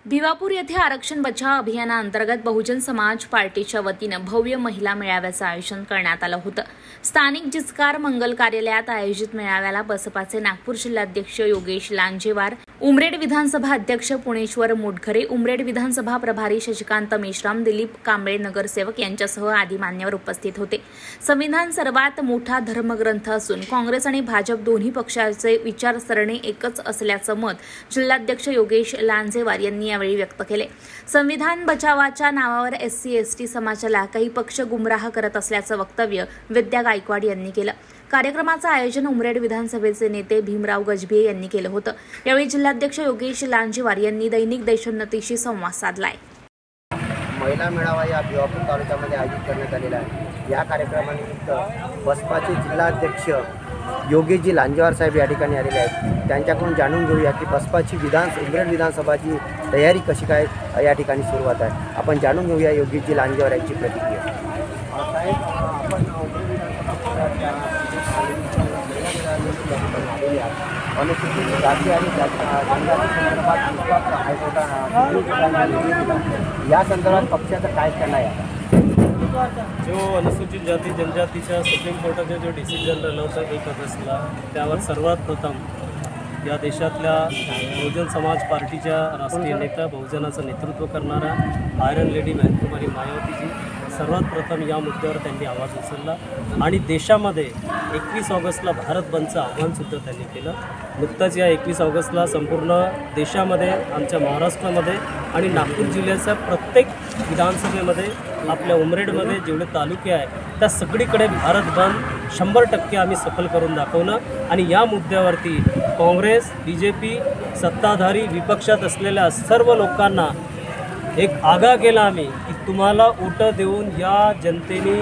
भिवापूर येथे आरक्षण बचाव अभियानाअंतर्गत बहुजन समाज पार्टीच्या वतीनं भव्य महिला मेळाव्याचं आयोजन करण्यात आलं होतं। स्थानिक जिचकार मंगल कार्यालयात आयोजित मेळाव्याला बसपाचे नागपूर जिल्हाध्यक्ष योगेश लांजेवार, उमरेड विधानसभा अध्यक्ष पुणेश्वर मोटघरे, उमरेड विधानसभा प्रभारी शशिकांत मेश्राम, दिलीप कांबळे नगरसेवक यांच्यासह आदी मान्यवर उपस्थित होते। संविधान सर्वात मोठा धर्मग्रंथ असून काँग्रेस आणि भाजप दोन्ही पक्षाचे विचारसरणी एकच असल्याचं मत जिल्हाध्यक्ष योगेश लांजेवार यांनी यावेळी व्यक्त केले। संविधान बचावाच्या नावावर SC/ST समाजाला काही पक्ष गुमराह करत असल्याचं वक्तव्य विद्या गायकवाड यांनी केलं। कार्यक्रमाचं आयोजन उमरेड विधानसभेचे नेते भीमराव गजभिये यांनी केलं होतं। यावेळी जिल्हाध्यक्ष योगेश लांजेवार यांनी दैनिक देशोन्नतीशी संवाद साधलाय। महिला मेळावा या भिवापूर तालुक्यामध्ये आयोजित करण्यात आलेला आहे। या कार्यक्रमानिमित्त बसपाचे जिल्हाध्यक्ष योगेशजी लांजेवार साहेब या ठिकाणी आलेले आहेत। त्यांच्याकडून जाणून घेऊया की बसपाची उमरेड विधानसभाची तयारी कशी काय या ठिकाणी सुरुवात आहे। आपण जाणून घेऊया योगेशजी लांजेवार यांची प्रतिक्रिया। साहेब, आपण अनुसूचित जाती आणि जनजाती संदर्भात हायकोर्टात या संदर्भात पक्षाचं काय करणार आहे? जो अनुसूचित जाती जनजातीच्या सुप्रीम कोर्टाचा जो डिसिजन झाला होता 1 ऑगस्टला, त्यावर सर्वात प्रथम या देशातल्या बहुजन समाज पार्टीच्या राष्ट्रीय नेता, बहुजनाचं नेतृत्व करणारा आयरन लेडी बहनकुमारी मायावतीजी सर्वात प्रथम या मुद्द्यावर त्यांनी आवाज उचलला आणि देशामध्ये 21 ऑगस्टला भारत बंदचं आव्हानसुद्धा त्यांनी केलं। नुकताच या 21 ऑगस्टला संपूर्ण देशामध्ये, आमच्या महाराष्ट्रामध्ये आणि नागपूर जिल्ह्याच्या प्रत्येक विधानसभेमध्ये, आपल्या उमरेडमध्ये जेवढे तालुके आहेत त्या सगळीकडे भारत बंद 100% आम्ही सफल करून दाखवलं आणि या मुद्द्यावरती काँग्रेस, BJP, सत्ताधारी विपक्षात असलेल्या सर्व लोकांना एक आग्रह केला आम्ही की तुम्हाला वोट देऊन या जनतेने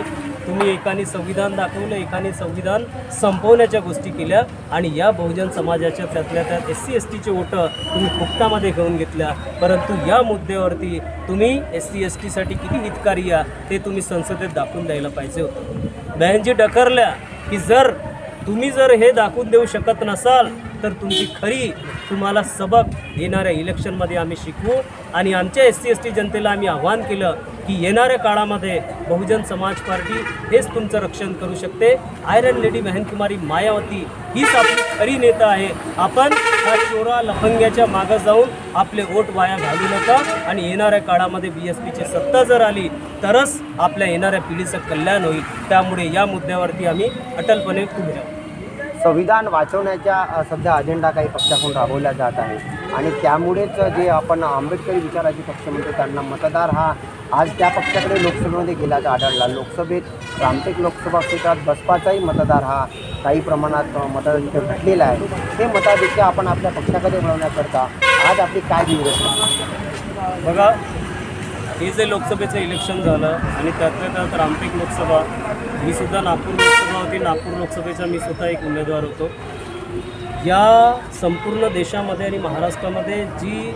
तुम्ही एकाने संविधान दाखवलं, एकाने संविधान संपवण्याच्या गोष्टी केल्या आणि या बहुजन समाजाच्या त्यातल्या त्यात SC/STचे वोट तुम्ही फुकटामध्ये घेऊन घेतल्या। परंतु या मुद्द्यावरती तुम्ही SC/STसाठी किती हितकारी आहे ते तुम्ही संसदेत दाखवून द्यायला पाहिजे होतं। बहनजी डकरल्या की तुम्ही हे दाखवून देऊ शकत नसाल तर तुमची खरी तुम्हाला सबक येणाऱ्या इलेक्शनमध्ये आम्ही शिकवू आणि आमच्या SC/ST जनतेला आम्ही आव्हान केलं की येणाऱ्या काळामध्ये बहुजन समाज पार्टी हेच तुमचं रक्षण करू शकते। आयरन लेडी बहनकुमारी मायावती हीच आपली खरी नेता आहे। आपण हा चोरा लफंग्याच्या मागं जाऊन आपले वोट वाया घालू नका आणि येणाऱ्या काळामध्ये BSPची सत्ता जर आली तरच आपल्या येणाऱ्या पिढीचं कल्याण होईल। त्यामुळे या मुद्द्यावरती आम्ही अटलपणे उभे राहू। संविधान वाचवण्याच्या सध्या अजेंडा काही पक्षाकडून राबवला जात आहे आणि त्यामुळेच जे आपण आंबेडकरी विचाराचे पक्ष म्हणतो त्यांना मतदार हा आज त्या पक्षाकडे लोकसभेमध्ये गेल्याचा आढळला। लोकसभेत रामटेक लोकसभा क्षेत्रात बसपाचाही मतदार हा काही प्रमाणात मताधिक्य घटलेला आहे। हे मताधिक्य आपण आपल्या पक्षाकडे वळवण्याकरता आज आपली काय दिवस बघा, हे जे लोकसभेचं इलेक्शन झालं आणि त्यातल्या त्यात रामटेक लोकसभा, मी सुद्धा नागपूर लोकसभा होती, नागपूर लोकसभेचा मी स्वतः एक उमेदवार होतो। या संपूर्ण देशामध्ये आणि महाराष्ट्रामध्ये जी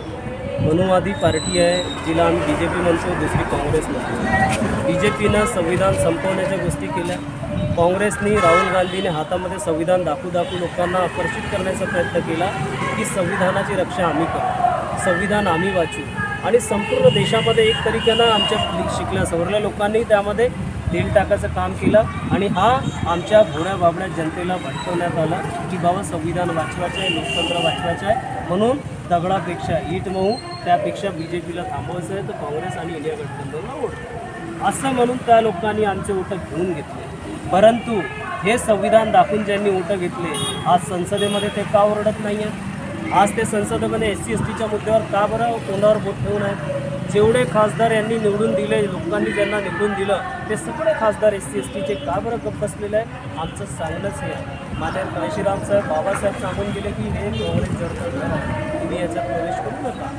मनुवादी पार्टी आहे, जिला आम्ही BJP म्हणतो, दुसरी काँग्रेस म्हणतो। BJPनं संविधान संपवण्याच्या गोष्टी केल्या, काँग्रेसनी राहुल गांधीने हातामध्ये संविधान दाखवू लोकांना आकर्षित करण्याचा प्रयत्न केला की संविधानाची रक्षा आम्ही करू, संविधान आम्ही वाचू आणि संपूर्ण देशामध्ये एक तरीक्यानं आमच्या शिकल्या सवरल्या लोकांनी त्यामध्ये तेल टाकायचं काम केलं आणि हा आमच्या भोळ्या बाबड्या जनतेला भटकवण्यात आला की बाबा संविधान वाचवायचं आहे, लोकतंत्र वाचवायचं आहे, म्हणून दगडापेक्षा ईट मऊ, त्यापेक्षा BJPला थांबवायचं आहे तर काँग्रेस आणि इंडिया गठबंधनला वोट असं म्हणून त्या लोकांनी आमचे वोट घेऊन घेतले। परंतु हे संविधान दाखवून ज्यांनी वोट घेतले आज संसदेमध्ये ते का ओरडत नाही आहेत? आज ते संसदेमध्ये SC/STच्या मुद्द्यावर का बरं तोंडावर बोट ठेवून आहेत? जेवढे खासदार यांनी निवडून दिले, लोकांनी ज्यांना निवडून दिलं ते सगळे खासदार SC/STचे का बरं गप्प बसलेले आहे? आमचं सांगणंच हे आहे। माझ्या काशीराम साहेब, बाबासाहेब सांगून गेले की हे काँग्रेस जर तुम्ही याच्यात प्रवेश करू नका।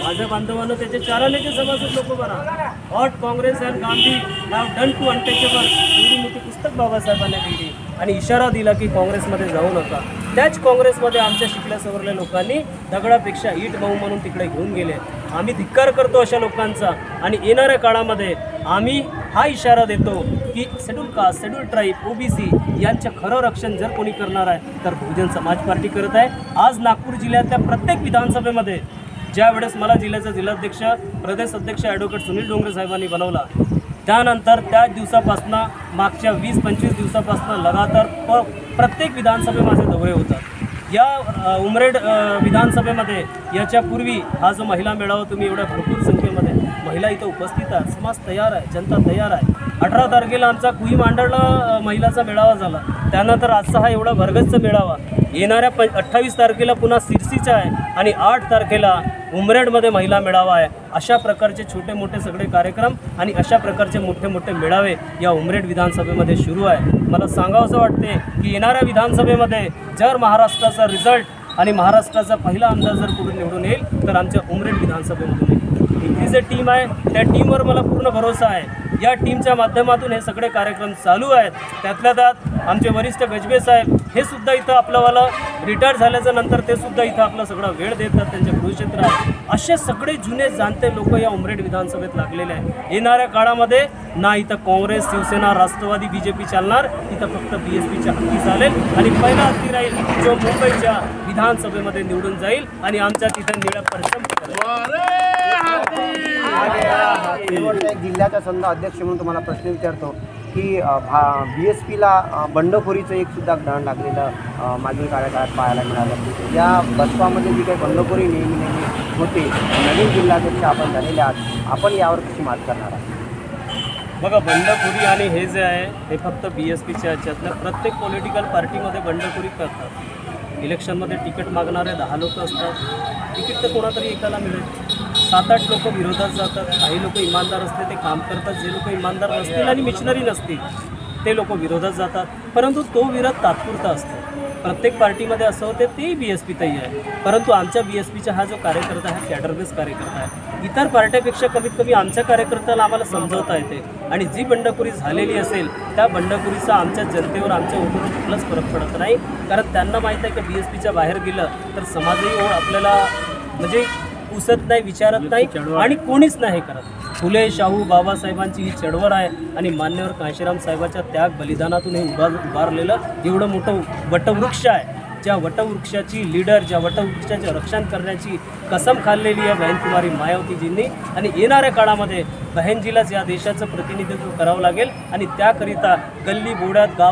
माझ्या बांधवांना त्याचे 4 नेते सभासद लोक बना what Congress and Gandhi have done to untouchable, एवढी मोठी पुस्तक बाबासाहेबांनी दिली आणि इशारा दिला की काँग्रेसमध्ये जाऊ नका। त्याच काँग्रेसमध्ये आमच्या शिकल्या सवरल्या लोकांनी दगडापेक्षा ईट मऊ म्हणून तिकडे घेऊन गेले। आम्ही धिक्कार करतो अशा लोकांचा आणि येणाऱ्या काळामध्ये आम्ही हा इशारा देतो की schedule caste, schedule tribe, OBC यांचं खरं रक्षण जर कोणी करणार आहे तर बहुजन समाज पार्टी करत आहे। आज नागपूर जिल्ह्यातल्या प्रत्येक विधानसभेमध्ये ज्यावेळेस मला जिल्ह्याचा जिल्हाध्यक्ष प्रदेश अध्यक्ष ॲडव्होकेट सुनील डोंगरे साहेबांनी बनवला, त्यानंतर त्याच दिवसापासून मागच्या 20-25 दिवसापासून लगातार प्रत्येक विधानसभे माझे दौरे होतात. या उमरेड विधानसभेमध्ये याच्यापूर्वी हा जो महिला मेळावा तुम्ही एवढ्या भरपूर संख्येमध्ये महिला इथं उपस्थित आहेत, समाज तयार आहे, जनता तयार आहे. 18 तारखेला आमचा कुई मांडळला महिलाचा मेळावा झाला, त्यानंतर आजचा हा एवढा भरगच्च मेळावा. येणाऱ्या 28 तारखेला पुन्हा सिरसीचा आहे आणि 8 तारखेला उमरेडमध्ये महिला मेळावा आहे. अशा प्रकारचे छोटे मोठे सगळे कार्यक्रम आणि अशा प्रकारचे मोठे मोठे मेळावे या उमरेड विधानसभेमध्ये सुरू आहे. मला सांगावंसं वाटते की येणाऱ्या विधानसभेमध्ये जर महाराष्ट्राचा रिझल्ट आणि महाराष्ट्राचा पहिला आमदार जर कुठून निवडून येईल तर आमच्या उमरेड विधानसभेमधून येईल. इथली जी टीम आहे त्या टीमवर मला पूर्ण भरोसा आहे. या टीमच्या माध्यमातून हे सगळे कार्यक्रम चालू आहेत. त्यातल्या त्यात आमचे वरिष्ठ गजबे साहेब हे सुद्धा इथं आपल्यावाला रिटायर झाल्याच्या नंतर ते सुद्धा इथं आपला सगळा वेळ देतात, त्यांचे कुरुक्षेत्र आहे. असे सगळे जुने जाणते लोक या उमरेड विधानसभेत लागलेले आहेत. येणाऱ्या काळामध्ये ना इथं काँग्रेस, शिवसेना, राष्ट्रवादी, BJP चालणार, इथं फक्त BSPच्या हत्ती चालेल आणि पहिला हत्ती राहील जो मुंबईच्या विधानसभेमध्ये निवडून जाईल आणि आमच्या तिथं निळ्या परचम एक जिल्ह्याचा संघ अध्यक्ष म्हणून तुम्हाला प्रश्न विचारतो की BSPला बंडखोरीचं एक सुद्धा ग्रहण लागलेलं मागील कार्यकाळात पाहायला मिळालं. या बसपामध्ये जी काही बंडखोरी नेहमी होते, नवीन जिल्हाध्यक्ष आपण झालेले आहात, आपण यावर कशी मात करणार आहात? बघा, बंडखोरी आणि हे जे आहे हे फक्त BSPच्या ह्याच्यातल्या प्रत्येक पॉलिटिकल पार्टीमध्ये बंडखोरी करतात. इलेक्शनमध्ये तिकीट मागणारे 10 लोक असतात, तिकीट तर कोणातरी एकाला मिळेल. 7-8 लोक विरोधात जातात. काही लोक इमानदार असते ते काम करतात, जे लोक इमानदार नसतील आणि मिशनरी नसतील ते लोक विरोधात जातात. परंतु तो विरोध तात्पुरता असतो. प्रत्येक पार्टीमध्ये असं होते, तेही BSPतही आहे. परंतु आमच्या BSPचा हा जो कार्यकर्ता आहे कॅडरबेस कार्यकर्ता आहे. इतर पार्ट्यापेक्षा कमीत कमी आमच्या कार्यकर्त्याला आम्हाला समजवता येते आणि जी बंडखोरी झालेली असेल त्या बंडखोरीचा आमच्या जनतेवर, आमच्या वोटरवर कुठलाच फरक पडत नाही. कारण त्यांना माहीत आहे की BSPच्या बाहेर गेलं तर समाजही ओढ आपल्याला म्हणजे पुसत नाही, विचारत नाही आणि कोणीच नाही करत. फुले, शाहू, बाबासाहेबांची ही चळवळ आहे आणि मान्यवर कांशीराम साहेबाच्या त्याग बलिदानातून हे उभारलेलं एवढं मोठं वटवृक्ष आहे. ज्या वटवृक्षाची लीडर, ज्या वटवृक्षाचे रक्षण करण्याची कसम खाल्लेली आहे बहनकुमारी मायावतीजींनी आणि येणाऱ्या काळामध्ये बहनजीलाच या देशाचं प्रतिनिधित्व करावं लागेल आणि त्याकरिता गल्ली बोड्यात गाव